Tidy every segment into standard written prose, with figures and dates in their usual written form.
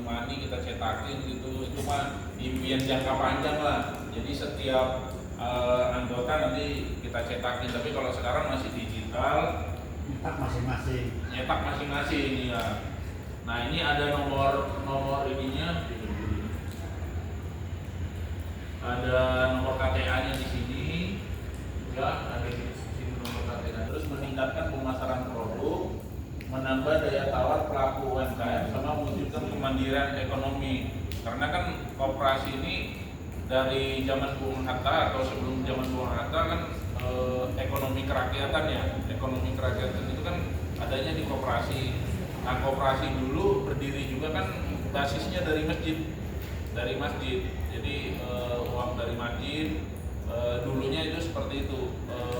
money kita cetakin gitu, itu mah impian jangka panjang lah. Jadi setiap anggota nanti kita cetakin, tapi kalau sekarang masih digital, nyetak masing-masing ya. Nah ini ada nomor ininya, ada nomor KTA-nya di sini, ya ada di sini nomor KTA. Terus meningkatkan pemasaran produk, menambah daya tawar pelaku UMKM, sama mewujudkan kemandirian ekonomi. Karena kan koperasi ini dari zaman Bung Hatta atau sebelum zaman Bung Hatta kan ekonomi kerakyatan ya. Ekonomi kerakyatan itu kan adanya di koperasi. Nah koperasi dulu berdiri juga kan basisnya dari masjid. Jadi uang dari masjid dulunya itu seperti itu,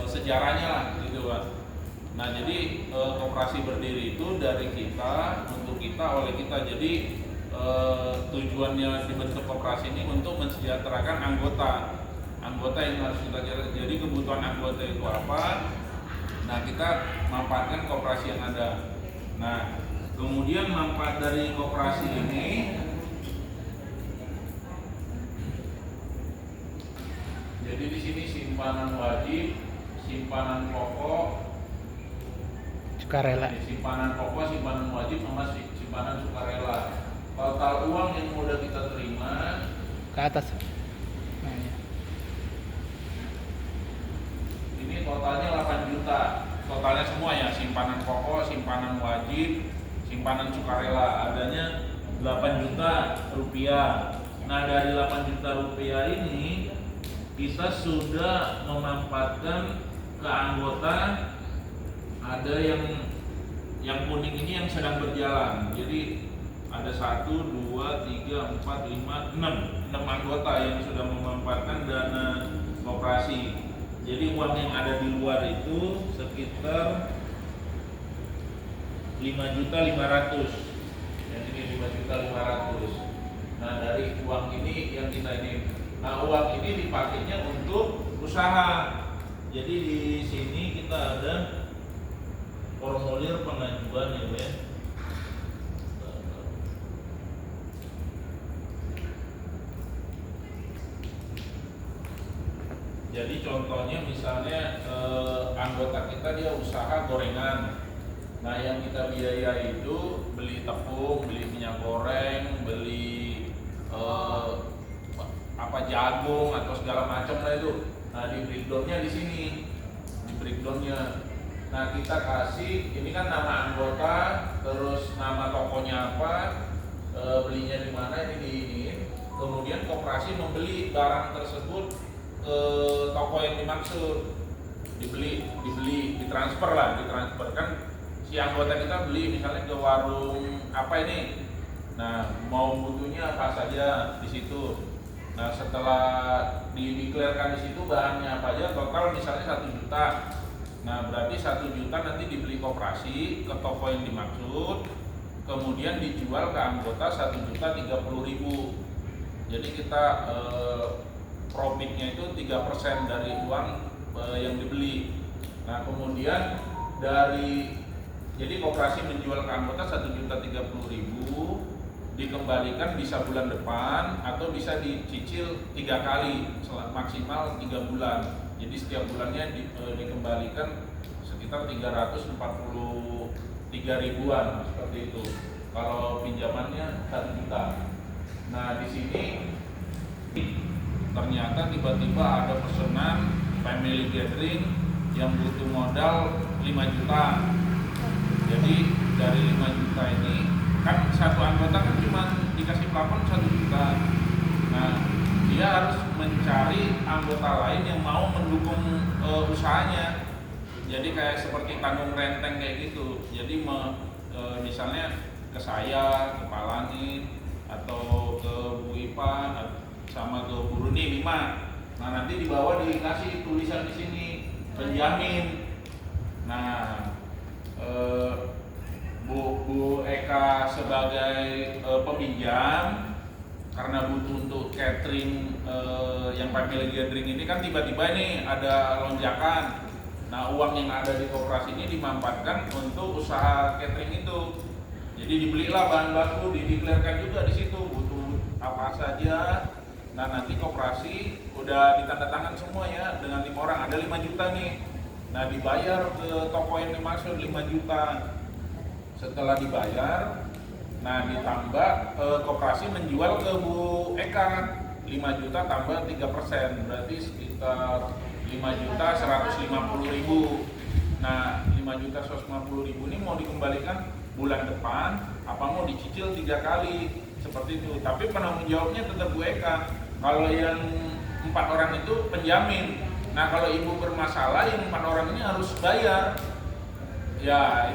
sejarahnya lah gitu Pak. Nah jadi koperasi berdiri itu dari kita, untuk kita, oleh kita. Jadi tujuannya dibentuk koperasi ini untuk mensejahterakan anggota yang harus kita jaga. Jadi kebutuhan anggota itu apa? Nah kita manfaatkan koperasi yang ada. Nah kemudian manfaat dari koperasi ini, jadi di sini simpanan wajib, simpanan pokok, sukarela. Simpanan pokok, simpanan wajib, sama simpanan sukarela. Total uang yang udah kita terima Ke atas. ini totalnya 8 juta. Totalnya semua ya, simpanan pokok, simpanan wajib, simpanan sukarela, adanya 8 juta rupiah. Nah dari 8 juta rupiah ini kita sudah memanfaatkan ke anggota, ada yang kuning ini yang sedang berjalan. Jadi ada 1, 2, 3, 4, 5, 6 anggota yang sudah memanfaatkan dana koperasi. Jadi uang yang ada di luar itu sekitar 5.500.000. Jadi ini 5.500.000. Nah dari uang ini yang kita ini, nah uang ini dipakainya untuk usaha. Jadi di sini kita ada formulir pengajuan ya Ben. Jadi contohnya misalnya anggota kita dia usaha gorengan. Nah yang kita biaya itu beli tepung, beli minyak goreng, beli jagung atau segala macam lah itu. Nah di breakdownnya di sini, di breakdownnya. Nah kita kasih, ini kan nama anggota, terus nama tokonya apa, belinya di mana, ini di ini. Kemudian koperasi membeli barang tersebut ke toko yang dimaksud, ditransfer kan si anggota kita beli misalnya ke warung apa ini. Nah mau butuhnya apa saja di situ. Nah setelah dideklarkan di situ bahannya apa aja, total misalnya 1 juta. Nah berarti 1 juta nanti dibeli koperasi ke toko yang dimaksud, kemudian dijual ke anggota 1.030.000. Jadi kita profitnya itu 3% dari uang yang dibeli. Nah kemudian jadi koperasi menjual ke anggota 1.030.000, dikembalikan bisa bulan depan atau bisa dicicil 3 kali maksimal 3 bulan. Jadi setiap bulannya dikembalikan sekitar 343 ribuan seperti itu. Kalau pinjamannya 1 juta. Nah di sini ternyata tiba-tiba ada pesanan family gathering yang butuh modal 5 juta. Jadi dari 5 juta ini kan satu anggota kan cuma dikasih plafon 1 juta. Nah dia harus mencari anggota lain yang mau mendukung usahanya. Jadi kayak seperti tanggung renteng kayak gitu. Jadi misalnya ke saya, ke Pak Langit, atau ke Bu Ipa, sama ke Bu Runi 5. Nah nanti di bawah dikasih tulisan di sini penjamin. Nah Bu Eka sebagai peminjam karena butuh untuk catering yang family gathering ini kan tiba-tiba nih ada lonjakan. Nah uang yang ada di koperasi ini dimanfaatkan untuk usaha catering itu. Jadi dibelilah bahan baku, dideklarkan juga di situ butuh apa saja. Nah nanti koperasi udah ditandatangan semua ya dengan 5 orang, ada 5 juta nih. Nah dibayar ke toko yang dimaksud 5 juta. Setelah dibayar, nah ditambah koperasi menjual ke Bu Eka 5 juta tambah 3%, berarti sekitar 5.150.000. Nah 5.150.000 ini mau dikembalikan bulan depan apa mau dicicil 3 kali seperti itu, tapi penanggung jawabnya tetap Bu Eka. Kalau yang 4 orang itu penjamin. Nah kalau ibu bermasalah yang 4 orang ini harus bayar ya.